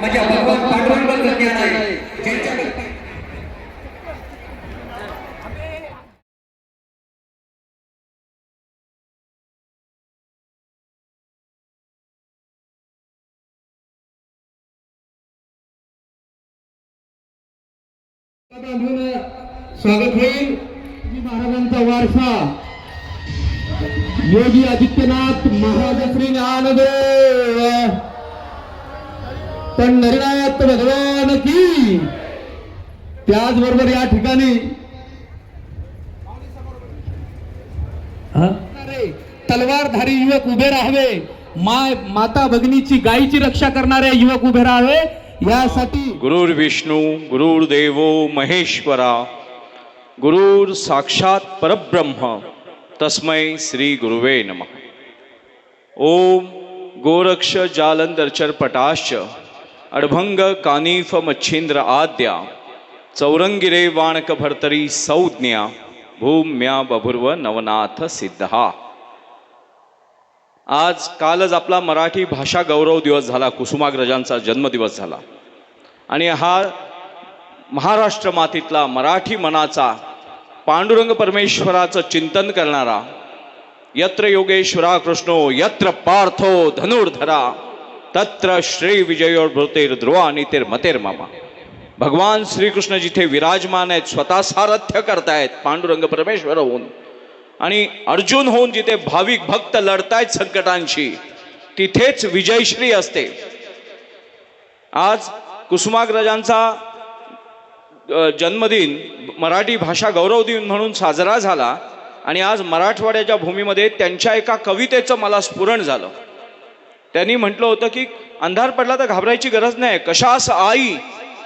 माझ्या भगवान पांडुरंगाचं ज्ञान आहे. स्वागत होईल. महाराजांचा वारसा योगी आदित्यनाथ महाराज श्री ज्ञानदेव पंढरीनाथ भगवान की. त्याचबरोबर या ठिकाणी तलवारधारी युवक उभे राहावे, माता भगिनीची गायीची रक्षा करणारे युवक उभे राहावे यासाठी. गुरुर् विष्णू गुरुर्देवो महेश्वरा गुरुर साक्षात परब्रह्म तस्मै श्री गुरुवे नमः. ओम गोरक्ष जालंधरचर पटाश्च अडभंग कानिफ मच्छिंद्र आद्या चौरंगिरे वाणक भर्तरी संज्ञा भूम्या बभुर्व नवनाथ सिद्धा. आज कालच आपला मराठी भाषा गौरव दिवस झाला, कुसुमाग्रजांचा जन्मदिवस झाला. आणि हा महाराष्ट्र मातीतला मराठी मनाचा पांडुरंग परमेश्वराचं चिंतन करणारा यत्र योगेश्वरा कृष्णो यत्र पार्थो धनुर्धरा तत्र श्री विजयोर्भृतेर ध्रुवा नीतेर मतेर मामा. भगवान श्रीकृष्ण जिथे विराजमान आहेत, स्वतः सारथ्य करतायत पांडुरंग परमेश्वर होऊन, आणि अर्जुन होऊन जिथे भाविक भक्त लढतायत संकटांशी, तिथेच विजयश्री असते. आज कुसुमाग्रजांचा जन्मदिन मराठी भाषा गौरव दिन म्हणून साजरा झाला. आणि आज मराठवाड्याच्या भूमीमध्ये त्यांच्या एका कवितेचं मला स्फुरण झालं. त्यांनी म्हटलं होतं की अंधार पडला तर घाबरायची गरज नाही, कशास आई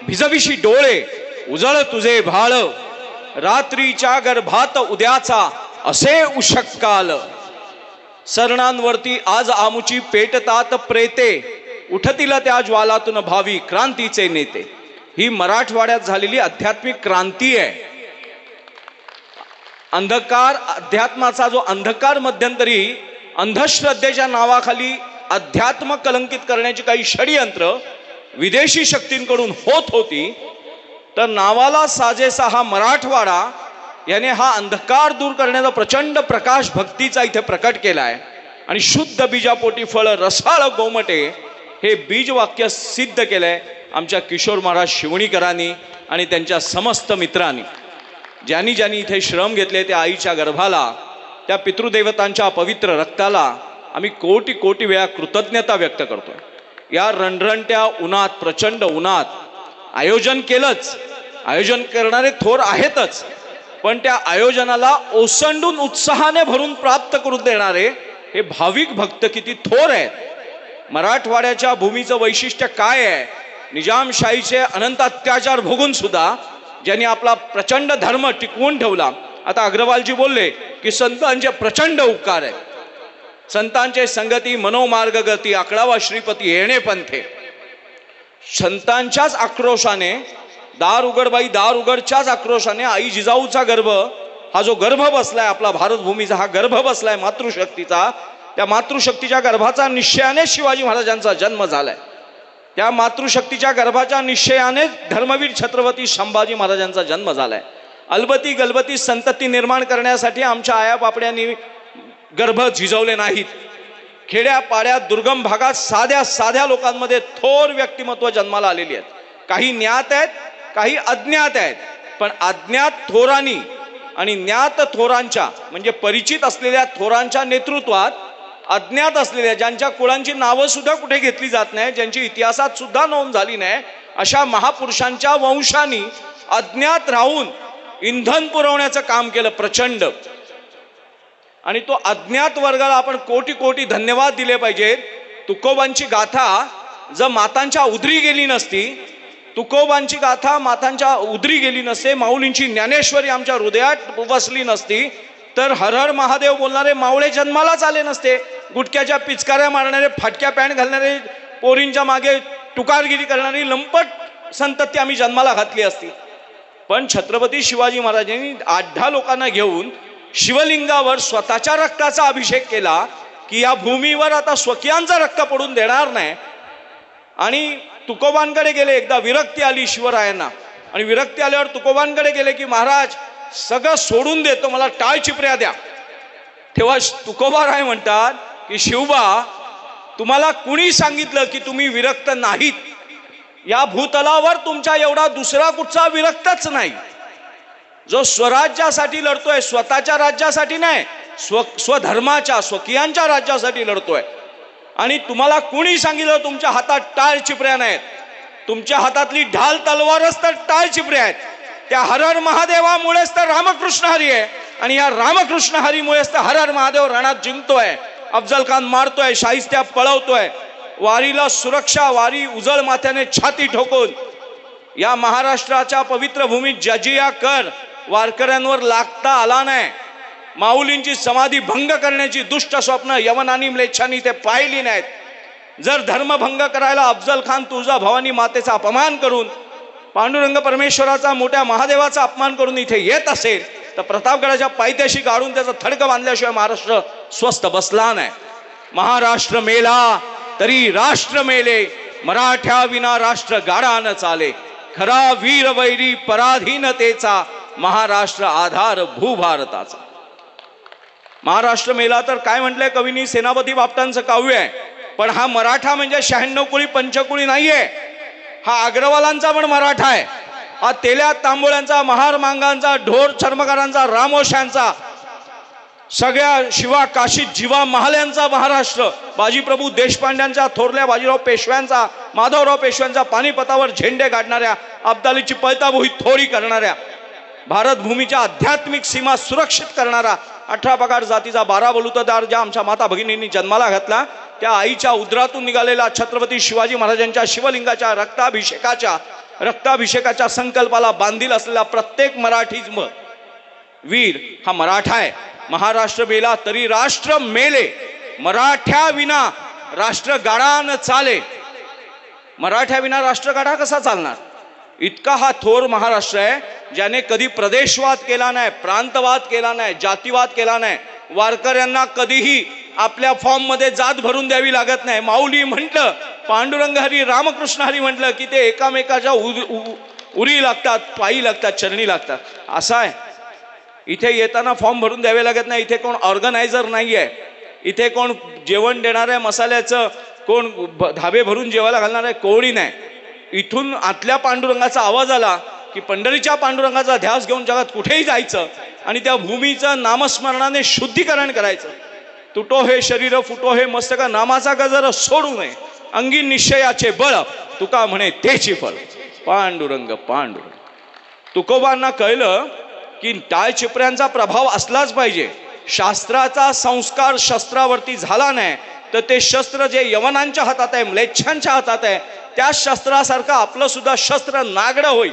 भिजविशी डोळे उजळ तुझे भाळ रात्रीच्या गर्भात उद्याचा असे उशक्काल सरणांवरती आज आमुची पेटतात प्रेते उठतील त्या ज्वालातून भावी क्रांतीचे नेते. ही मराठवाड्यात झालेली आध्यात्मिक क्रांती आहे. अंधकार अध्यात्माचा जो अंधकार मध्यंतरी अंधश्रद्धेच्या नावाखाली अध्यात्म कलंकित करण्याची काही षडयंत्र विदेशी शक्तींकडून होत होती, तर नावाला साजेसा हा मराठवाडा याने हा अंधकार दूर करण्याचा प्रचंड प्रकाश भक्तीचा इथे प्रकट केला आहे. आणि शुद्ध बीजापोटी फळ रसाळ गोमटे हे बीजवाक्य सिद्ध केलंय आमच्या किशोर महाराज शिवणीकरांनी आणि त्यांच्या समस्त मित्रांनी. ज्यांनी ज्यांनी इथे श्रम घेतले त्या आईच्या गर्भाला, त्या पितृदेवतांच्या पवित्र रक्ताला आम्ही कोटी कोटी वेळा कृतज्ञता व्यक्त करतोय. या रणरणत्या उन्हात, प्रचंड उन्हात आयोजन केलंच, आयोजन करणारे थोर आहेतच, पण त्या आयोजनाला ओसंडून उत्साहाने भरून प्राप्त करून देणारे हे भाविक भक्त किती थोर आहेत. मराठवाड्याच्या भूमीचं वैशिष्ट्य काय आहे? निजामशाहीचे अनंत अत्याचार भोगून सुद्धा ज्यांनी आपला प्रचंड धर्म टिकवून ठेवला. आता अग्रवालजी बोलले की संतांचे प्रचंड उपकार आहे. संतांचे संगती मनोमार्ग गती 11वा श्रीपती येणे पंथे. संतांच्याच आक्रोशाने दार उघडबाई दार उघडच्याच आक्रोशाने आई जिजाऊचा गर्भ, हा जो गर्भ बसलाय आपला भारत भूमीचा, हा गर्भ बसलाय मातृशक्तीचा, त्या मातृशक्तीच्या गर्भाचा निश्चयाने शिवाजी महाराजांचा जन्म झालाय. त्या मातृशक्तीच्या गर्भाच्या निश्चयाने धर्मवीर छत्रपती संभाजी महाराजांचा जन्म झालाय. अलबती गलबती संतती निर्माण करण्यासाठी आमच्या आया बापड्यांनी गर्भ झिजवले नाहीत. खेड्या पाड्यात दुर्गम भागात साध्या साध्या लोकांमध्ये थोर व्यक्तिमत्व जन्माला आलेली आहेत. काही ज्ञात आहेत, काही अज्ञात आहेत. पण अज्ञात थोरांनी आणि ज्ञात थोरांच्या म्हणजे परिचित असलेल्या थोरांच्या नेतृत्वात अज्ञात असलेल्या, ज्यांच्या कुळांची नावं सुद्धा कुठे घेतली जात नाही, ज्यांची इतिहासात सुद्धा नोंद झाली नाही, अशा महापुरुषांच्या वंशांनी अज्ञात राहून इंधन पुरवण्याचं काम केलं प्रचंड. आणि तो अज्ञात वर्गाला आपण कोटी कोटी धन्यवाद दिले पाहिजेत. तुकोबांची गाथा जर मातांच्या उदरी गेली नसती, तुकोबांची गाथा मातांच्या उदरी गेली नसते, माऊलींची ज्ञानेश्वरी आमच्या हृदयात बसली नसती, तर हर हर महादेव बोलणारे मावळे जन्मालाच आले नसते. गुटक्याच्या पिचकाऱ्या मारणारे, फाटक्या पॅन्ट घालणारे, पोरींच्या मागे टुकारगिरी करणारी लंपट संतती आम्ही जन्माला घातली असती. पण छत्रपती शिवाजी महाराजांनी 8-10 लोकांना घेऊन शिवलिंगावर स्वतःच्या रक्ताचा अभिषेक केला. की या भूमीवर आता स्वकीयांचा रक्त पडून देणार नाही. आणि तुकोबांकडे गेले. एकदा विरक्ती आली शिवरायांना आणि विरक्ती आल्यावर तुकोबांकडे गेले की महाराज सगळं सोडून देतो, मला टाळ चिपऱ्या द्या. तेव्हा तुकोबाराय म्हणतात की शिवबा, तुम्हाला कुणी सांगितलं की तुम्ही विरक्त नाहीत? या भूतलावर तुमच्या एवढा दुसरा कुठचा विरक्तच नाही. जो स्वराज्यासाठी लढतोय, स्वतःच्या राज्यासाठी नाही, स्वधर्माच्या स्वकीयांच्या राज्यासाठी लढतोय. आणि तुम्हाला कुणी सांगितलं तुमच्या हातात टाळ चिपऱ्या नाहीत? तुमच्या हातातली ढाल तलवारच तर टाळ चिपऱ्या आहेत. त्या हर हर महादेवामुळेच तर रामकृष्ण हरी आहे. आणि या रामकृष्ण हरीमुळेच तर हर हर महादेव रणात जिंकतोय, अफजल खान मारतोय, शाहिस्त्या पळवतोय. वारीला सुरक्षा, वारी उजळ माथ्याने छाती ठोकून या महाराष्ट्राच्या पवित्र भूमीत जजिया कर वारकऱ्यांवर लागता आला नाही. माऊलींची समाधी भंग करण्याची दुष्ट स्वप्न यवनानी म्लेच्छांनी ते पाहिली नाहीत. जर धर्मभंग करायला अफजल खान तुळजा भवानी मातेचा अपमान करून, पांडुरंग परमेश्वराचा, मोठ्या महादेवाचा अपमान करून इथे येत असेल तर प्रतापगडाच्या पायथ्याशी गाडून त्याचा थडकं बांधल्याशिवाय महाराष्ट्र स्वस्थ बसला नाही. महाराष्ट्र मेला तरी राष्ट्र मेले, मराठ्या विना राष्ट्र गाडा न चाले. खरा वीर वैरी पराधीनतेचा, महाराष्ट्र आधार भूभारताचा. महाराष्ट्र मेला तर काय म्हटलंय कवीनी? सेनापती बापटांचं काव्य आहे. पण हा मराठा म्हणजे 96 कुळी पंचकुळी नाहीये. हा अग्रवालांचा पण मराठा आहे. हा तेल्या तांबोळ्यांचा, महार मांगांचा, ढोर चर्मकारांचा, रामोश्यांचा, सगळ्या शिवा काशीत जीवा महाल्यांचा महाराष्ट्र, बाजीप्रभू देशपांड्यांचा, थोरल्या बाजीराव पेशव्यांचा, माधवराव पेशव्यांचा, पानिपतावर झेंडे गाडणाऱ्या, अब्दालीची पळताबोही थोडी करणाऱ्या, भारत भूमीच्या आध्यात्मिक सीमा सुरक्षित करणारा, 18 पगार जातीचा 12 बलुतेदार ज्या आमच्या माता भगिनींनी जन्माला घातला, त्या आईच्या उदरातून निघालेला छत्रपती शिवाजी महाराजांच्या शिवलिंगाच्या रक्ताभिषेकाच्या संकल्पाला बांधील असलेला प्रत्येक मराठी वीर हा मराठा आहे. महाराष्ट्र मेला तरी राष्ट्र मेले, मराठ्या विना राष्ट्र गाडा न चाले. मराठ्या विना राष्ट्र गाडा कसा चालणार? इतका हा थोर महाराष्ट्र आहे ज्याने कधी प्रदेशवाद केला नाही, प्रांतवाद केला नाही, जातीवाद केला नाही. वारकऱ्यांना कधीही आपल्या फॉर्म मध्ये जात भरून द्यावी लागत नाही. माऊली म्हटलं, पांडुरंग हरी, रामकृष्ण हरी म्हटलं की ते एकामेकाच्या उरी लागतात, पायी लागतात, चरणी लागतात. असं आहे. इथे येताना फॉर्म भरून द्यावे लागत नाही. इथे कोण ऑर्गनायझर नाही आहे. इथे कोण जेवण देणाऱ्या मसाल्याचं, कोण धाबे भरून जेवायला घालणार कोणी नाही. इथून आतल्या पांडुरंगाचा आवाज आला की पंढरीच्या पांडुरंगाचा ध्यास घेऊन जगात कुठेही जायचं आणि त्या भूमीचं नामस्मरणाने शुद्धीकरण करायचं. तुटो हे शरीर, फुटो हे मस्तक, नामाचा गजर सोडू नये, अंगी निश्चयाचे बळ, तुका म्हणे तेची फळ. पांडुरंग पांडुरंग. तुकोबांना कळलं की टाळ चिपऱ्यांचा प्रभाव असलाच पाहिजे. शास्त्राचा संस्कार शस्त्रावरती झाला नाही तर ते शस्त्र जे यवनांच्या हातात आहे, म्लेच्छांच्या हातात आहे, त्या शस्त्रासारखं आपलं सुद्धा शस्त्र नागडं होईल,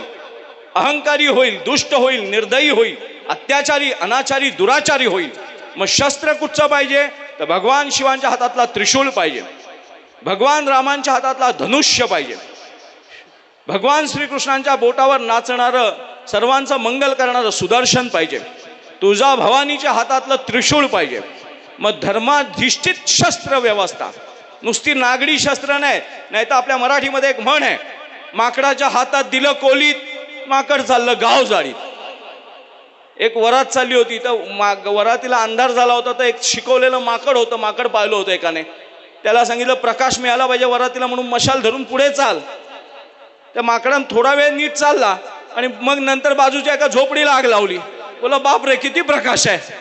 अहंकारी होईल, दुष्ट होईल, निर्दयी होईल, अत्याचारी, अनाचारी, दुराचारी होईल. मग शस्त्र कुठचं पाहिजे? तर भगवान शिवांच्या हातातला त्रिशूल पाहिजे, भगवान रामांच्या हातातला धनुष्य पाहिजे, भगवान श्रीकृष्णांच्या बोटावर नाचणारं, सर्वांचं मंगल करणारं सुदर्शन पाहिजे, तुळजा भवानीच्या हातातलं त्रिशूळ पाहिजे. मग धर्माधिष्ठित शस्त्र व्यवस्था, नुसती नागडी शस्त्र नाही. नाही तर आपल्या मराठीमध्ये एक म्हण आहे, माकडाच्या हातात दिलं कोलीत, माकड चाललं गाव जाळीत. एक वरात चालली होती तर वरातीला अंधार झाला होता, तर एक शिकवलेलं माकड होतं, माकड पाहिलं होतं एकाने. त्याला सांगितलं प्रकाश मिळाला पाहिजे वरातीला म्हणून मशाल धरून पुढे चाल. त्या माकडानं थोडा वेळ नीट चालला आणि मग नंतर बाजूच्या एका झोपडीला आग लावली. बोला बाप रे किती प्रकाश आहे.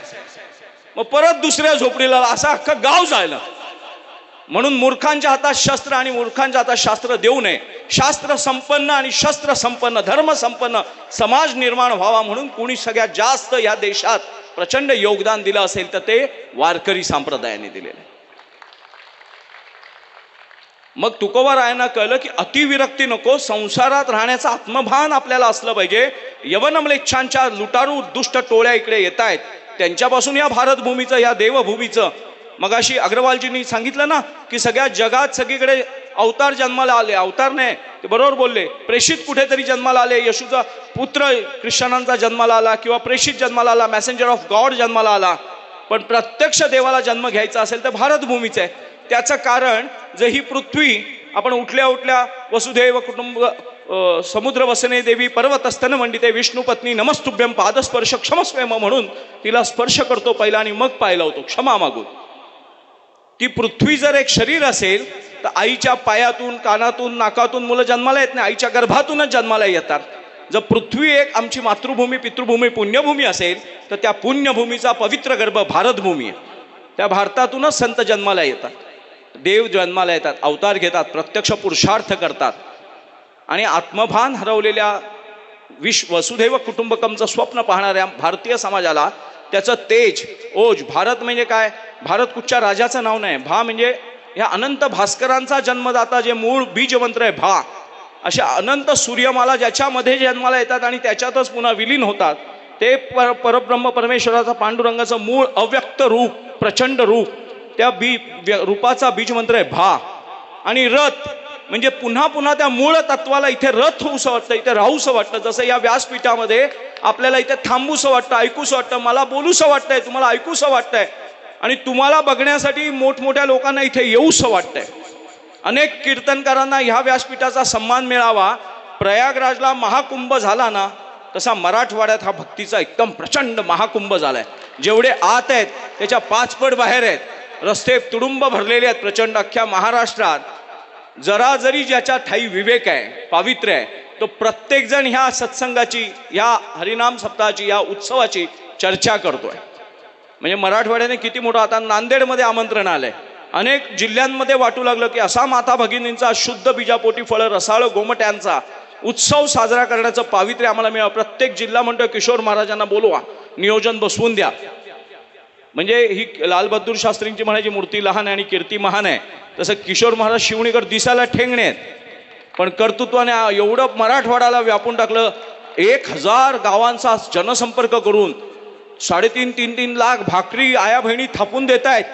मग परत दुसऱ्या झोपडीला, असं अख्खं गाव जायला. म्हणून मूर्खांच्या हातात शस्त्र आणि मूर्खांच्या हातात शास्त्र देऊ नये. शास्त्र संपन्न आणि शस्त्र संपन्न, धर्म संपन्न समाज निर्माण व्हावा म्हणून कोणी सगळ्यात जास्त या देशात प्रचंड योगदान दिलं असेल तर ते वारकरी संप्रदायाने दिलेलं. मग तुकोबारायांना कळलं की अतिविरक्ती नको, संसारात राहण्याचं आत्मभान आपल्याला असलं पाहिजे. यवन म्लेच्छांच्या लुटारू दुष्ट टोळ्या इकडे येत आहेत, त्यांच्यापासून या भारतभूमीचं, या देवभूमीचं. मगाशी अग्रवालजींनी सांगितलं ना की सगळ्या जगात सगळीकडे अवतार जन्माला आले. अवतार नाही, ते बरोबर बोलले. प्रेषित कुठेतरी जन्माला आले. येशूचा पुत्र ख्रिश्चनांचा जन्माला आला किंवा प्रेषित जन्माला आला, मेसेंजर ऑफ गॉड जन्माला आला. पण प्रत्यक्ष देवाला जन्म घ्यायचा असेल तर भारतभूमीचं आहे. त्याचं कारण जर ही पृथ्वी आपण उठल्या उठल्या वसुधैव कुटुंब समुद्र वसने देवी पर्वतस्तन मंडिते विष्णू पत्नी नमस्तुभ्यम पादस्पर्श क्षमस्वेम म्हणून तिला स्पर्श करतो पहिला आणि मग पाय लावतो क्षमा मागून. ती पृथ्वी जर एक शरीर असेल तर आईच्या पायातून कानातून नाकातून मुलं जन्माला येत नाही, आईच्या गर्भातूनच जन्माला येतात. जर पृथ्वी एक आमची मातृभूमी पितृभूमी पुण्यभूमी असेल तर त्या पुण्यभूमीचा पवित्र गर्भ भारतभूमी आहे. त्या भारतातूनच संत जन्माला येतात, देव जन्माला येतात, अवतार घेतात, प्रत्यक्ष पुरुषार्थ करतात. आणि आत्मभान हरवलेल्या वसुधैव कुटुंबकमचं स्वप्न पाहणाऱ्या भारतीय समाजाला त्याचं तेज ओज. भारत म्हणजे काय? भारत कुठच्या राजाचं नाव नाही. भा म्हणजे ह्या अनंत भास्करांचा जन्मदाता जे मूळ बीजमंत्र आहे भा. अशा अनंत सूर्यमाला ज्याच्यामध्ये जन्माला येतात आणि त्याच्यातच पुन्हा विलीन होतात ते परब्रह्म परमेश्वराचा पांडुरंगाचं मूळ अव्यक्त रूप प्रचंड रूप. त्या रूपाचा बीजमंत्र आहे भा. आणि रथ म्हणजे पुन्हा पुन्हा त्या मूळ तत्वाला इथे रथ होऊसं वाटतं, इथे राहूसं वाटतं. जसं या व्यासपीठामध्ये आपल्याला इथे थांबूसं वाटतं, ऐकूसं वाटतं, मला बोलूसं वाटतंय, तुम्हाला ऐकूसं वाटतंय आणि तुम्हाला बघण्यासाठी मोठमोठ्या लोकांना इथे येऊसं वाटतंय. अनेक कीर्तनकारांना ह्या व्यासपीठाचा सन्मान मिळावा. प्रयागराजला महाकुंभ झाला ना तसा मराठवाड्यात हा भक्तीचा एकदम प्रचंड महाकुंभ झालाय. जेवढे आत आहेत त्याच्या 5 पट बाहेर आहेत. रस्ते तुडुंब भरलेले आहेत प्रचंड अख्ख्या महाराष्ट्रात. जरा जरी ज्याच्या ठाई विवेक आहे पावित्र्य आहे तो प्रत्येक जण ह्या सत्संगाची ह्या हरिनाम सप्ताहाची या उत्सवाची चर्चा करतोय. म्हणजे मराठवाड्याने किती मोठं. आता नांदेडमध्ये आमंत्रण आलंय, अनेक जिल्ह्यांमध्ये वाटू लागलं की असा माता भगिनींचा शुद्ध बीजापोटी फळ रसाळ गोमट्यांचा उत्सव साजरा करण्याचं पावित्र्य आम्हाला मिळावं. प्रत्येक जिल्हा म्हणतोय किशोर महाराजांना बोलवा, नियोजन बसवून द्या. म्हणजे ही लालबहादूर शास्त्रींची म्हणायची मूर्ती लहान आहे आणि कीर्ती महान आहे, तसं किशोर महाराज शिवणीकर दिसायला ठेंगणे आहेत पण कर्तृत्वाने एवढं मराठवाड्याला व्यापून टाकलं. 1000 गावांचा जनसंपर्क करून 3.5-3 लाख भाकरी आया बहिणी थापून देत आहेत.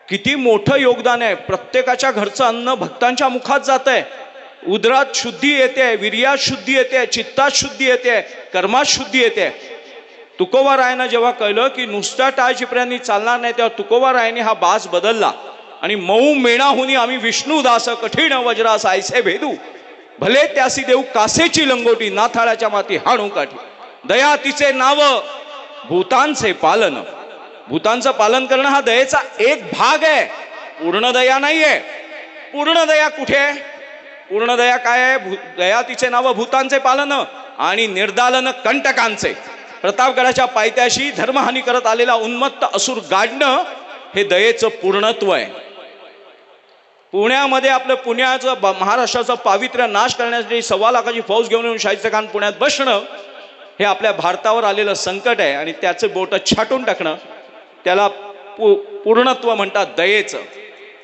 किती मोठं योगदान आहे. प्रत्येकाच्या घरचं अन्न भक्तांच्या मुखात जात आहे. उदरात शुद्धी येते, वीर्यात शुद्धी येते, चित्तात शुद्धी येते, कर्मात शुद्धी येते. तुकोबारायांना जेव्हा कळलं की नुसत्या टाळ चिपऱ्यांनी चालणार नाही तेव्हा तुकोबारायांनी हा बाज बदलला आणि मऊ मेणाहुनी आम्ही विष्णुदास कठीण वज्रास ऐसे भेदू भले त्यासी देऊ कासेची लंगोटी नाथाळ्याच्या माती हाणू काठी. दया तिचे नाव भूतांचे पालन. भूतांचं पालन करणं हा दयेचा एक भाग आहे, पूर्ण दया नाहीये. पूर्ण दया कुठे आहे? पूर्ण दया काय आहे? दया तिचे नाव भूतांचे पालन आणि निर्दालन कंटकांचे. प्रतापगडाच्या पायथ्याशी धर्महानी करत आलेला उन्मत्त असुर गाडणं हे दयेचं पूर्णत्व आहे. पुण्यामध्ये आपलं पुण्याचं महाराष्ट्राचं पावित्र्य नाश करण्यासाठी 1.25 लाखाची फौज घेऊन येऊन शाहिस्ते खान पुण्यात बसणं हे आपल्या भारतावर आलेलं संकट आहे आणि त्याचे बोट छाटून टाकणं त्याला पूर्णत्व म्हणतात दयेचं.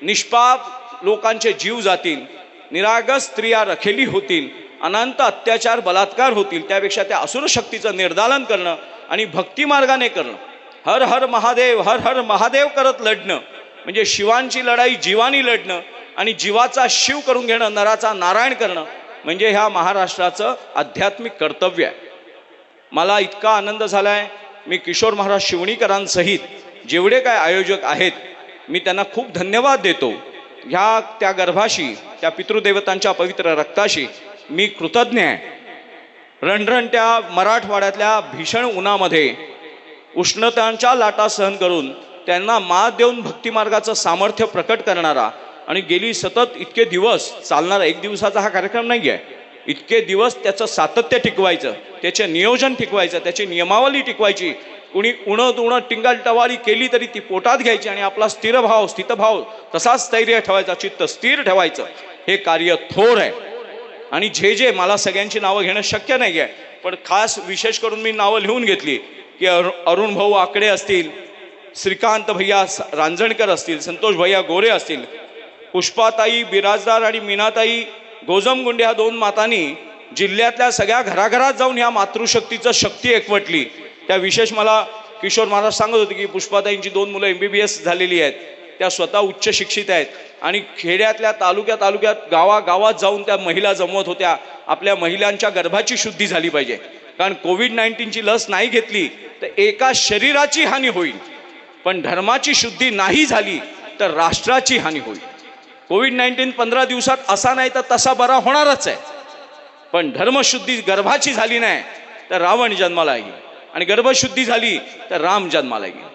निष्पाप लोकांचे जीव जातील, निरागस स्त्रिया रखेली होतील, अनंत अत्याचार बलात्कार होतील, त्यापेक्षा त्या असुर शक्तीचं निर्दालन करणं आणि भक्ती मार्गाने करणं. हर हर महादेव हर हर महादेव करत लढणं म्हणजे शिवांची लढाई जीवानी लढणं आणि जीवाचा शिव करून घेणं, नराचा नारायण करणं म्हणजे ह्या महाराष्ट्राचं आध्यात्मिक कर्तव्य आहे. मला इतका आनंद झालाय. मी किशोर महाराज शिवणीकरांसहित जेवढे काय आयोजक आहेत मी त्यांना खूप धन्यवाद देतो. ह्या त्या गर्भाशी त्या पितृदेवतांच्या पवित्र रक्ताशी मी कृतज्ञ आहे. रणरणत्या मराठवाड्यातल्या भीषण उन्हामध्ये उष्णतांच्या लाटा सहन करून त्यांना मात देऊन भक्तिमार्गाचं सामर्थ्य प्रकट करणारा आणि गेली सतत इतके दिवस चालणारा, एक दिवसाचा हा कार्यक्रम नाही आहे, इतके दिवस त्याचं सातत्य टिकवायचं, त्याचे नियोजन टिकवायचं, त्याची नियमावली टिकवायची. कुणी उणं टिंगाल टवाळी केली तरी ती पोटात घ्यायची आणि आपला स्थितभाव तसाच स्थैर्य ठेवायचा, चित्त स्थिर ठेवायचं. हे कार्य थोर आहे. आणि जे मला सगळ्यांची नावं घेणं शक्य नाही आहे पण खास विशेष करून मी नावं लिहून घेतली की अरुण भाऊ आकडे असतील, श्रीकांत भैया रांजणकर असतील, संतोष भैया गोरे असतील, पुष्पाताई बिराजदार आणि मीनाताई गोजमगुंडे ह्या 2 मातांनी जिल्ह्यातल्या सगळ्या घराघरात जाऊन ह्या मातृशक्तीचं शक्ती एकवटली. त्या विशेष मला किशोर महाराज सांगत होते की पुष्पाताईंची 2 मुलं MBBS झालेली आहेत, त्या स्वतः उच्च शिक्षित आहेत आणि खेड्यातल्या तालुक्यात गावागावात जाऊन त्या महिला जमवत होत्या. आपल्या महिलांच्या गर्भाची शुद्धी झाली पाहिजे कारण कोविड-19ची लस नाही घेतली तर एका शरीराची हानी होईल. पण धर्माची शुद्धी नाही झाली तर राष्ट्राची हानी होईल. कोविड-19 15 दिवसात असा नाही तर तसा बरा होणारच आहे, पण धर्मशुद्धी गर्भाची झाली नाही तर रावण जन्माला येईल आणि गर्भशुद्धी झाली तर राम जन्माला येईल.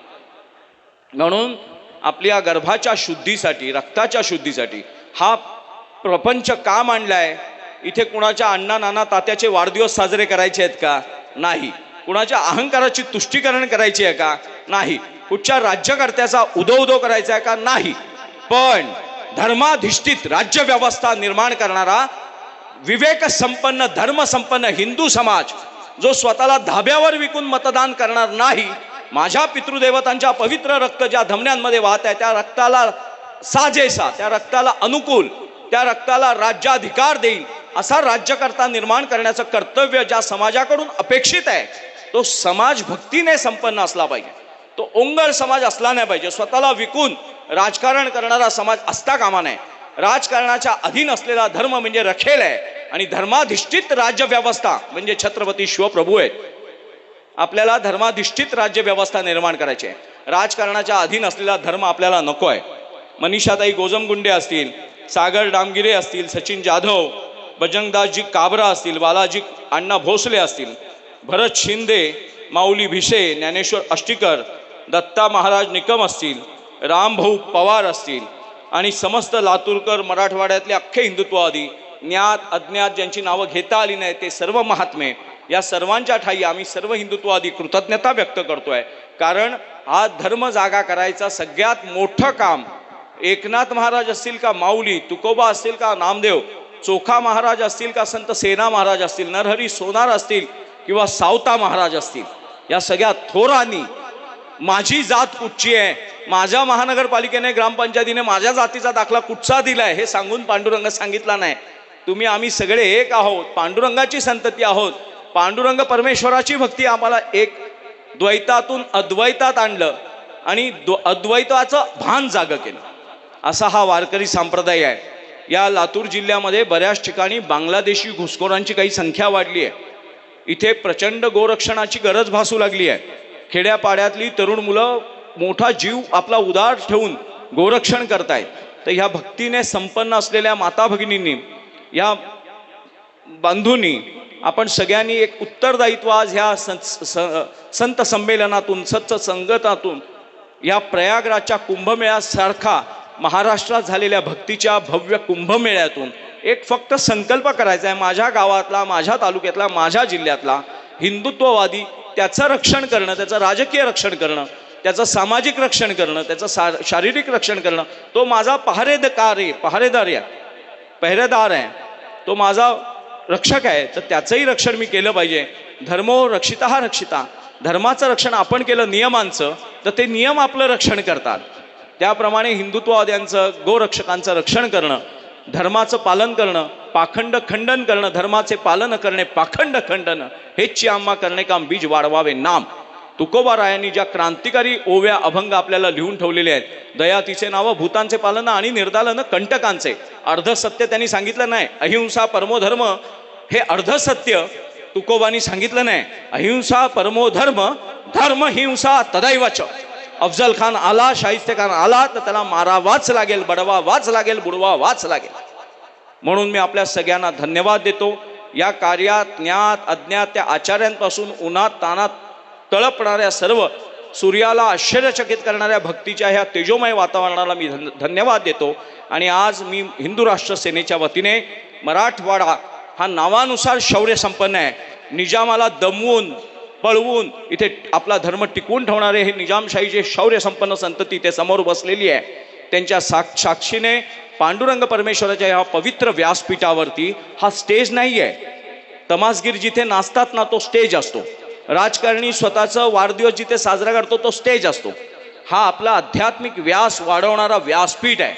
म्हणून आपल्या गर्भाच्या शुद्धीसाठी, रक्ताच्या शुद्धीसाठी हा प्रपंच का मांडलाय? इथे कुणाच्या अण्णा नाना तात्याचे वाढदिवस साजरे करायचे आहेत का? नाही. कुणाच्या अहंकाराची तुष्टीकरण करायची आहे का? नाही. कुठच्या राज्यकर्त्याचा उदो करायचा आहे का? नाही. पण धर्माधिष्ठित राज्य व्यवस्था निर्माण करणारा विवेक संपन्न, धर्म संपन्न हिंदू समाज जो स्वतःला धाब्यावर विकून मतदान करणार नाही, माझ्या पितृदेवतांच्या पवित्र रक्त ज्या धमन्यांमध्ये वाहत आहे त्या रक्ताला साजेसा, त्या रक्ताला अनुकूल, त्या रक्ताला राज्याधिकार देईल असा राज्यकर्ता निर्माण करण्याचं कर्तव्य ज्या समाजाकडून अपेक्षित आहे तो समाज भक्तीने संपन्न असला पाहिजे. तो ओंगर समाज असला नाही पाहिजे. स्वतःला विकून राजकारण करणारा समाज असता कामा नये. राजकारणाच्या अधीन असलेला धर्म म्हणजे रखेल आहे आणि धर्माधिष्ठित राज्य व्यवस्था म्हणजे छत्रपती शिवप्रभू आहेत. आपल्याला धर्माधिष्ठित राज्य व्यवस्था निर्माण करायची आहे. राजकारणाच्या अधीन असलेला धर्म आपल्याला नको आहे. मनीषाताई गोजमगुंडे असतील, सागर डामगिरे असतील, सचिन जाधव, बजरंगदासजी काबरा असतील, बालाजी अण्णा भोसले असतील, भरत शिंदे, माऊली भिसे, ज्ञानेश्वर अष्टीकर, दत्ता महाराज निकम असतील, रामभाऊ पवार असतील आणि समस्त लातूरकर, मराठवाड्यातले अख्खे हिंदुत्ववादी, ज्ञात अज्ञात ज्यांची नावं घेता आली नाही ते सर्व महात्मे, या सर्वांच्या ठाई आम्ही सर्व हिंदुत्ववादी कृतज्ञता व्यक्त करतोय. कारण हा धर्म जागा करायचा सगळ्यात मोठं काम एकनाथ महाराज असतील का माऊली, तुकोबा असतील का नामदेव, चोखा महाराज असतील का संत सेना महाराज असतील, नरहरी सोनार असतील किंवा सावता महाराज असतील, या सगळ्या थोरांनी माझी जात कुठची आहे, माझ्या महानगरपालिकेने ग्रामपंचायतीने माझ्या जातीचा दाखला कुठचा दिलाय हे सांगून पांडुरंग सांगितला नाही. तुम्ही आम्ही सगळे एक आहोत, पांडुरंगाची संतती आहोत. पांडुरंग परमेश्वराची भक्ती आम्हाला एक द्वैतातून अद्वैतात आणलं आणि अद्वैताचं भान जागं केलं. असा हा वारकरी संप्रदाय आहे. या लातूर जिल्ह्यामध्ये बऱ्याच ठिकाणी बांगलादेशी घुसखोरांची काही संख्या वाढली आहे. इथे प्रचंड गोरक्षणाची गरज भासू लागली आहे. खेड्यापाड्यातली तरुण मुलं मोठा जीव आपला उदार ठेवून गोरक्षण करतायत. तर ह्या भक्तीने संपन्न असलेल्या माता भगिनींनी, या बांधूंनी आपण सगळ्यांनी एक उत्तरदायित्व आज ह्या संत संमेलनातून, सत्संगतातून, या प्रयागराजच्या कुंभमेळ्यासारखा महाराष्ट्रात झालेल्या भक्तीच्या भव्य कुंभमेळ्यातून एक फक्त संकल्प करायचा आहे. माझ्या गावातला, माझ्या तालुक्यातला, माझ्या जिल्ह्यातला हिंदुत्ववादी त्याचं रक्षण करणं, त्याचं राजकीय रक्षण करणं, त्याचं सामाजिक रक्षण करणं, त्याचं शारीरिक रक्षण करणं, तो माझा पहरेदार आहे, तो माझा रक्षक आहे. तर त्याचंही रक्षण मी केलं पाहिजे. धर्मो रक्षिता रक्षिता, धर्माचं रक्षण आपण केलं नियमांचं तर ते नियम आपलं रक्षण करतात. त्याप्रमाणे हिंदुत्ववाद्यांचं, गोरक्षकांचं रक्षण करणं, धर्माचं पालन करणं, पाखंड खंडन करणं, धर्माचे पालन करणे, पाखंड खंडन, हेच आम्हा करणे काम बीज वाढवावे नाम. तुकोबारायांनी ज्या क्रांतिकारी ओव्या अभंग आपल्याला लिहून ठेवलेले आहेत, दया तिचे नावं, भूतांचे पालन आणि निर्दालन कंटकांचे. अर्धसत्य त्यांनी सांगितलं नाही. अहिंसा परमोधर्म हे अर्धसत्य तुकोबांनी सांगितलं नाही. अहिंसा परमोधर्म, धर्म हिंसा तदैवच. अफजल खान आला, शाहिस्ते खान आला तर त्याला मारावाच लागेल, बडवावाच लागेल, बुडवावाच लागेल. म्हणून मी आपल्या सगळ्यांना धन्यवाद देतो. या कार्यात ज्ञात अज्ञात त्या आचार्यांपासून उन्हात तानात तळपणाऱ्या सर्व सूर्याला आश्चर्यचकित करणाऱ्या भक्तीच्या ह्या तेजोमय वातावरणाला मी धन्यवाद देतो. आणि आज मी हिंदू राष्ट्र सेनेच्या वतीने मराठवाडा हा नावानुसार शौर्य संपन्न आहे. निजामाला दमवून पळवून इथे आपला धर्म टिकवून ठेवणारे हे निजामशाहीचे शौर्य संपन्न संतती ते समोर बसलेली आहे. त्यांच्या साक्षीने पांडुरंग परमेश्वराच्या ह्या पवित्र व्यासपीठावरती हा स्टेज नाही आहे. तमासगीर जिथे नाचतात ना तो स्टेज असतो. राजकारणी स्वतःचा वाढदिवस जिथे साजरा करतो तो स्टेज असतो. हा आपला आध्यात्मिक व्यास वाढवणारा व्यासपीठ आहे.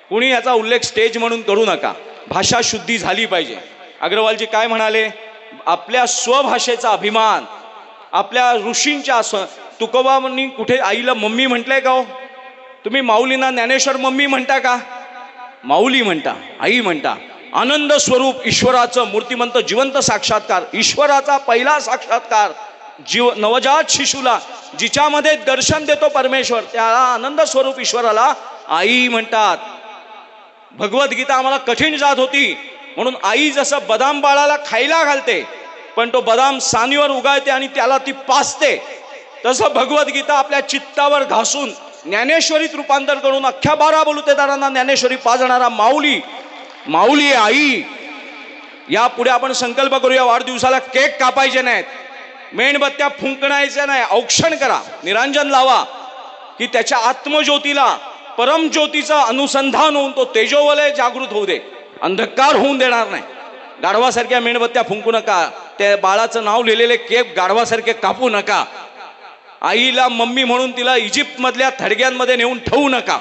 कुणी याचा उल्लेख स्टेज म्हणून करू नका. भाषा शुद्धी झाली पाहिजे. अग्रवालजी काय म्हणाले? आपल्या स्वभाषेचा अभिमान, आपल्या ऋषींच्या तुकोबांनी कुठे आईला मम्मी म्हटलंय का हो? तुम्ही माऊलींना ज्ञानेश्वर मम्मी म्हणता का? माऊली म्हणता, आई म्हणता. आनंद स्वरूप ईश्वराचं मूर्तिमंत जिवंत साक्षात्कार, ईश्वराचा पहिला साक्षात्कार नवजात शिशूला जिच्यामध्ये दर्शन देतो परमेश्वर त्याला आनंद स्वरूप ईश्वराला आई म्हणतात. भगवद्गीता आम्हाला कठीण जात होती म्हणून आई जसं बदाम बाळाला खायला घालते पण तो बदाम सानीवर उगाळते आणि त्याला ती पाजते, तसं भगवद्गीता आपल्या चित्तावर घासून ज्ञानेश्वरीत रूपांतर करून अख्ख्या 12 बलुतेदारांना ज्ञानेश्वरी पाजणारा माऊली आई. यापुढे आपण संकल्प करूया, वाढदिवसाला केक कापायचे नाहीत, मेणबत्त्या फुंकणायच्या नाही, औक्षण करा, निरांजन लावा की त्याच्या आत्मज्योतीला परमज्योतीचं अनुसंधान होऊन तो तेजोवलय जागृत होऊ दे, अंधकार होऊन देणार नाही. गाढवासारख्या मेणबत्त्या फुंकू नका, त्या बाळाचं नाव लिहिलेले केक गाढवासारखे कापू नका, आईला मम्मी म्हणून तिला इजिप्त मधल्या थडग्यांमध्ये नेऊन ठेवू नका.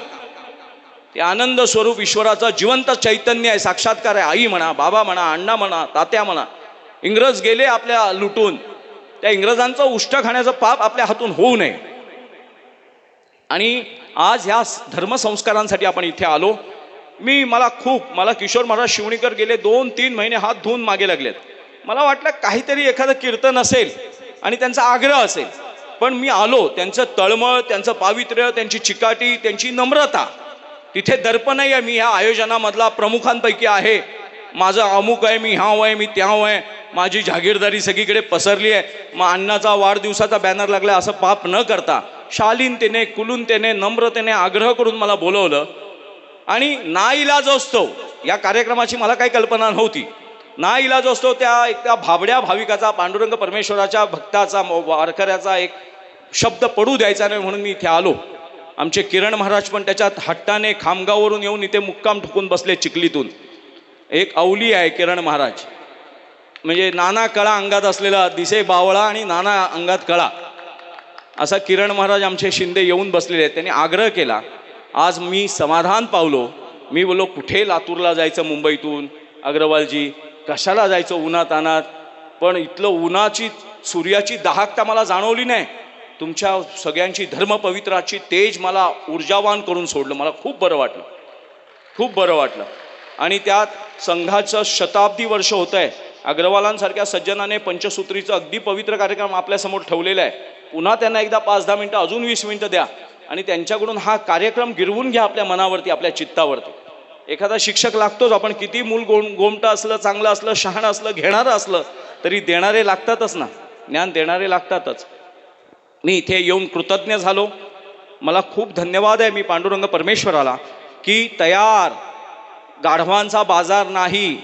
ते आनंद स्वरूप ईश्वराचं जिवंत चैतन्य आहे, साक्षात्कार आहे. आई म्हणा, बाबा म्हणा, अण्णा म्हणा, तात्या म्हणा. इंग्रज गेले आपल्या लुटून, त्या इंग्रजांचं उष्ट खाण्याचं पाप आपल्या हातून होऊ नये. आणि आज ह्या धर्मसंस्कारांसाठी आपण इथे आलो. मला किशोर महाराज शिवणीकर गेले 2-3 महिने हात धुवून मागे लागलेत. मला वाटलं काहीतरी एखादं कीर्तन असेल आणि त्यांचा आग्रह असेल, पण मी आलो. त्यांचं तळमळ, त्यांचं पावित्र्य, त्यांची चिकाटी, त्यांची नम्रता, तिथे दर्प नाही आहे. मी ह्या आयोजनामधला प्रमुखांपैकी आहे, माझं अमुक आहे, मी ह्याव आहे, मी त्याव आहे, माझी जागीरदारी सगळीकडे पसरली आहे, मग अण्णाचा वाढदिवसाचा बॅनर लागला असं पाप न करता शालीनतेने, कुलूनतेने, नम्रतेने आग्रह करून मला बोलवलं. आणि नाईलाज असतो, या कार्यक्रमाची मला काही कल्पना नव्हती, नाईलाज असतो त्या भाबड्या भाविकाचा, पांडुरंग परमेश्वराच्या भक्ताचा, वारकऱ्याचा एक शब्द पडू द्यायचा नाही म्हणून मी इथे आलो. आमचे किरण महाराज पण त्याच्यात हट्टाने खामगाववरून येऊन इथे मुक्काम ठोकून बसले चिखलीतून. एक अवली आहे किरण महाराज, म्हणजे नाना कळा अंगात असलेला, दिसे बावळा आणि नाना अंगात कळा, असा किरण महाराज आमचे शिंदे येऊन बसलेले आहेत. त्यांनी आग्रह केला. आज मी समाधान पावलो. मी बोललो कुठे लातूरला जायचं मुंबईतून, अग्रवालजी कशाला जायचं उन्हात अनात, पण इथलं उन्हाची सूर्याची दाहकता मला जाणवली नाही. तुमच्या सगळ्यांची धर्मपवित्राची तेज मला ऊर्जावान करून सोडलं. मला खूप बरं वाटलं. आणि त्यात संघाचं शताब्दी वर्ष होतं आहे. अग्रवालांसारख्या सज्जनाने पंचसूत्रीचं अगदी पवित्र कार्यक्रम आपल्यासमोर ठेवलेला आहे. पुन्हा त्यांना एकदा 5-10 मिनटं, अजून 20 मिनटं द्या आणि त्यांच्याकडून हा कार्यक्रम गिरवून घ्या आपल्या मनावरती, आपल्या चित्तावरती. एखादा शिक्षक लागतोच. आपण किती मूल गोमटं असलं, चांगलं असलं, शहाणं असलं, घेणारं असलं तरी देणारे लागतातच ना, ज्ञान देणारे लागतातच. मी इथे येऊन कृतज्ञ झालो. मला खूप धन्यवाद आहे मी पांडुरंग परमेश्वराला की तयार गाढवांचा बाजार नाही,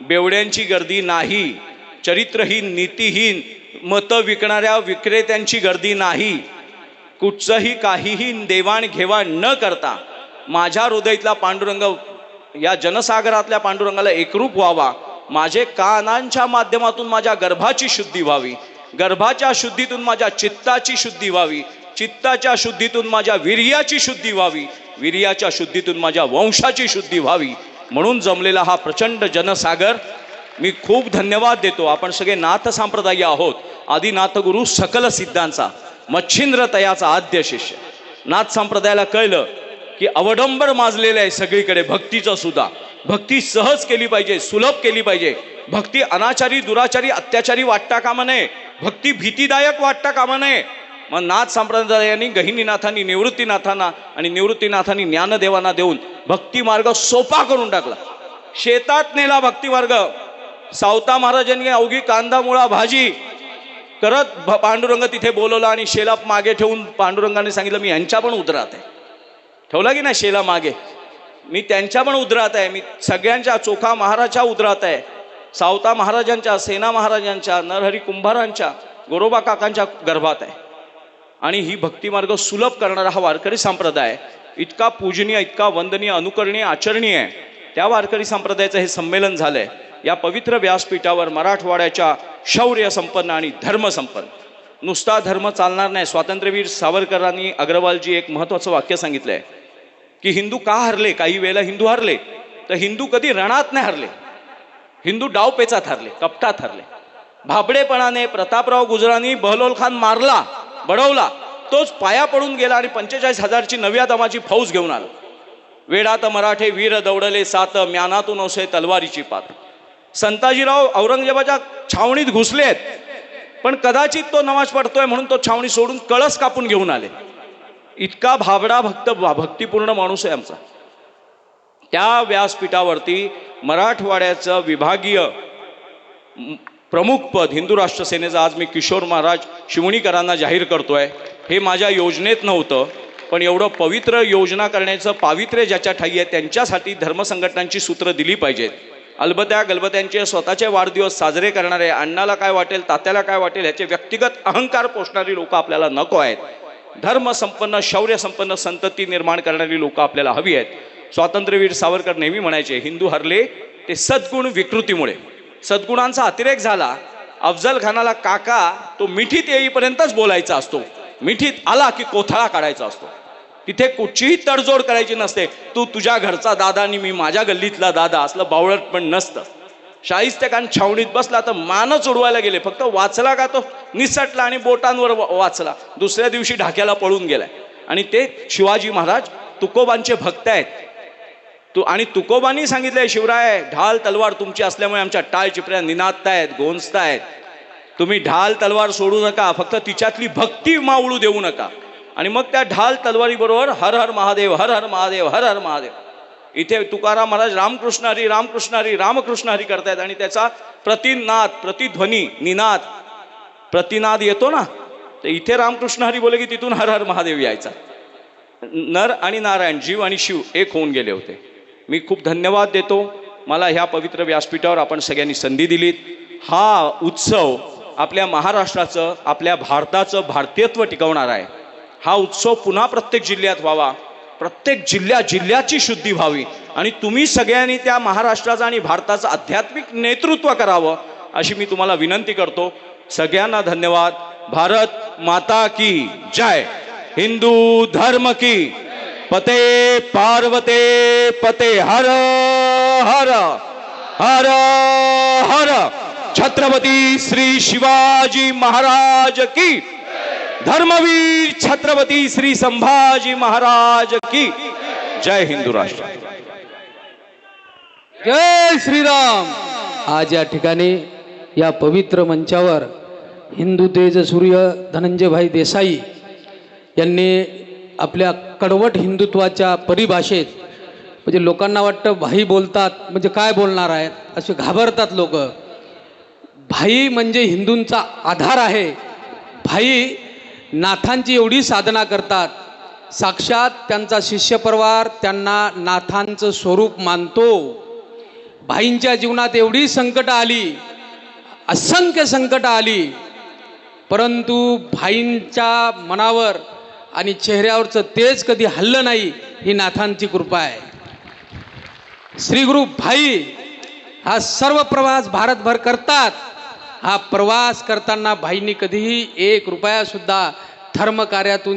बेवड्यांची गर्दी नाही, चरित्रहीन, नीतिहीन, मतं विकणाऱ्या विक्रेत्यांची गर्दी नाही, कुठचंही काहीही देवाणघेवाण न करता माझ्या हृदयातला पांडुरंग या जनसागरातल्या पांडुरंगाला एकरूप व्हावा. माझे कानांच्या माध्यमातून माझ्या गर्भाची शुद्धी व्हावी, गर्भाच्या शुद्धीतून माझ्या चित्ताची शुद्धी व्हावी, चित्ताच्या शुद्धीतून माझ्या वीर्याची शुद्धी व्हावी, वीर्याच्या शुद्धीतून माझ्या वंशाची शुद्धी व्हावी. म्हणून जमलेला हा प्रचंड जनसागर मी खूप धन्यवाद देतो. आपण सगळे नाथ संप्रदाय आहोत. आदिनाथगुरु सकल सिद्धांचा मच्छिंद्र तयाचा आद्य शिष्य. नाथ संप्रदायाला कळलं की अवडंबर माजलेलं आहे सगळीकडे भक्तीचं सुद्धा. भक्ती सहज केली पाहिजे, सुलभ केली पाहिजे. भक्ती अनाचारी, दुराचारी, अत्याचारी वाटता कामा नये, भक्ती भीतीदायक वाटता कामा नये. मग नाथ संप्रदायाने गहिनीनाथांनी निवृत्तीनाथांना आणि निवृत्तीनाथांनी ज्ञानदेवांना देऊन भक्ती मार्ग सोपा करून टाकला. शेतात नेला भक्ती मार्ग. सावता महाराजांनी अवघी कांदा मुळा भाजी करत पांडुरंग तिथे बोलवला आणि शेला मागे ठेवून पांडुरंगाने सांगितलं मी यांच्या पण उदरात आहे. ठेवला की नाही शेला मागे, मी त्यांच्या पण उदरात आहे, मी सगळ्यांच्या चोखा महाराजच्या उदरात आहे, सावता महाराजांच्या, सेना महाराजांच्या, नरहरी कुंभारांच्या, गोरोबा काकांच्या गर्भात आहे. आणि ही भक्तिमार्ग सुलभ करणारा हा वारकरी संप्रदाय इतका पूजनीय, इतका वंदनीय, अनुकरणीय, आचरणीय आहे. त्या वारकरी संप्रदायाचं हे संमेलन झालंय या पवित्र व्यासपीठावर मराठवाड्याच्या शौर्य संपन्न आणि धर्म संपन्न. नुसता धर्म चालणार नाही. स्वातंत्र्यवीर सावरकरांनी, अग्रवालजी एक महत्त्वाचं वाक्य सांगितलंय की हिंदू का हरले. काही वेळेला हिंदू हरले तर हिंदू कधी रणात नाही हरले, हिंदू डावपेचात हरले, कपटात हरले. भाबडेपणाने प्रतापराव गुजरांनी बहलोल खान मारला, बडवला, तोच पाया पडून गेला आणि 45,000ची नव्या दमाची फौज घेऊन आला. वेडात मराठे वीर दौडले सात, म्यानातून ओसे तलवारीची पात. संताजीराव औरंगजेबाच्या छावणीत घुसलेत पण कदाचित तो नमाज पडतोय म्हणून तो छावणी सोडून कळस कापून घेऊन आले. इतका भाबडा भक्तिपूर्ण माणूस आहे आमचा. त्या व्यासपीठावरती मराठवाड्याचं विभागीय प्रमुख पद हिंदू राष्ट्र सेनेचं आज मी किशोर महाराज शिवणीकरांना जाहीर करतोय. हे माझ्या योजनेत नव्हतं, पण एवढं पवित्र योजना करण्याचं पावित्र्य ज्याच्या ठाई आहे त्यांच्यासाठी धर्मसंघटनांची सूत्र दिली पाहिजेत. अलबत्या गलबत्यांचे स्वतःचे वाढदिवस साजरे करणारे, अण्णाला काय वाटेल तात्याला काय वाटेल ह्याचे व्यक्तिगत अहंकार पोषणारी लोक आपल्याला नको आहेत. धर्मसंपन्न शौर्यसंपन्न संतती निर्माण करणारी लोक आपल्याला हवी आहेत. स्वातंत्र्यवीर सावरकर नेहमी म्हणायचे, हिंदू हरले ते सद्गुण विकृतीमुळे. सद्गुणांचा अतिरेक झाला. अफजल खानाला काका तो मिठीत येईपर्यंतच बोलायचा असतो, मिठीत आला की कोथळा काढायचा असतो. तिथे कुठचीही तडजोड करायची नसते. तू तुझ्या घरचा दादा आणि मी माझ्या गल्लीतला दादा असलं बावळट पण नसतं. शाहिस्तेखान छावणीत बसला तर मानच उडवायला गेले, फक्त वाचला का तो निसटला आणि बोटांवर वाचला. दुसऱ्या दिवशी ढाक्याला पळून गेलाय. आणि ते शिवाजी महाराज तुकोबांचे भक्त आहेत. आणि तुकोबांनी सांगितलंय, शिवराय ढाल तलवार तुमची असल्यामुळे आमच्या टाळ चिपऱ्या निनादतायत गोंजतायत. तुम्ही ढाल तलवार सोडू नका, फक्त तिच्यातली भक्ती मावळू देऊ नका. आणि मग त्या ढाल तलवारी बरोबर हर हर महादेव हर हर महादेव हर हर महादेव. इथे तुकाराम महाराज रामकृष्ण हरी रामकृष्ण हरी रामकृष्ण हरी करतायत आणि त्याचा प्रतिनाद प्रतिध्वनी निनाद प्रतिनाद येतो ना, तर इथे रामकृष्ण हरी बोले की तिथून हर हर महादेव यायचा. नर आणि नारायण जीव आणि शिव एक होऊन गेले होते. मी खूप धन्यवाद देतो, मला ह्या पवित्र व्यासपीठावर आपण सगळ्यांनी संधी दिलीत. हा उत्सव आपल्या महाराष्ट्राचं आपल्या भारताचं भारतीयत्व टिकवणार आहे. हा उत्सव पुन्हा प्रत्येक जिल्ह्यात व्हावा, प्रत्येक जिल्ह्याची शुद्धी व्हावी आणि तुम्ही सगळ्यांनी त्या महाराष्ट्राचं आणि भारताचं आध्यात्मिक नेतृत्व करावं अशी मी तुम्हाला विनंती करतो. सगळ्यांना धन्यवाद. भारत माता की जय. हिंदू धर्म की पते पार्वते पते हर हर हर हर. छत्रपती श्री शिवाजी महाराज की, धर्मवीर छत्रपती श्री संभाजी महाराज की जय. हिंदू राष्ट्र जय श्रीराम. आज या ठिकाणी या पवित्र मंचावर हिंदू तेज सूर्य धनंजयभाई देसाई यांनी आपल्या कडवट हिंदुत्वाच्या परिभाषेत, म्हणजे लोकांना वाटतं भाई बोलतात म्हणजे काय बोलणार आहेत असे घाबरतात लोक. भाई म्हणजे हिंदूंचा आधार आहे. भाई नाथांची एवढी साधना करतात, साक्षात त्यांचा शिष्यपरिवार त्यांना नाथांचं स्वरूप मानतो. भाईंच्या जीवनात एवढी संकट आली, असंख्य संकट आली, परंतु भाईंच्या मनावर आणि चेहऱ्यावरचं तेज कधी हल्लं नाही. ही नाथांची कृपा आहे. श्री गुरु भाई हा सर्व प्रवास भारतभर करतात. हा प्रवास करताना भाईंनी कधीही एक रुपया सुद्धा धर्मकार्यातून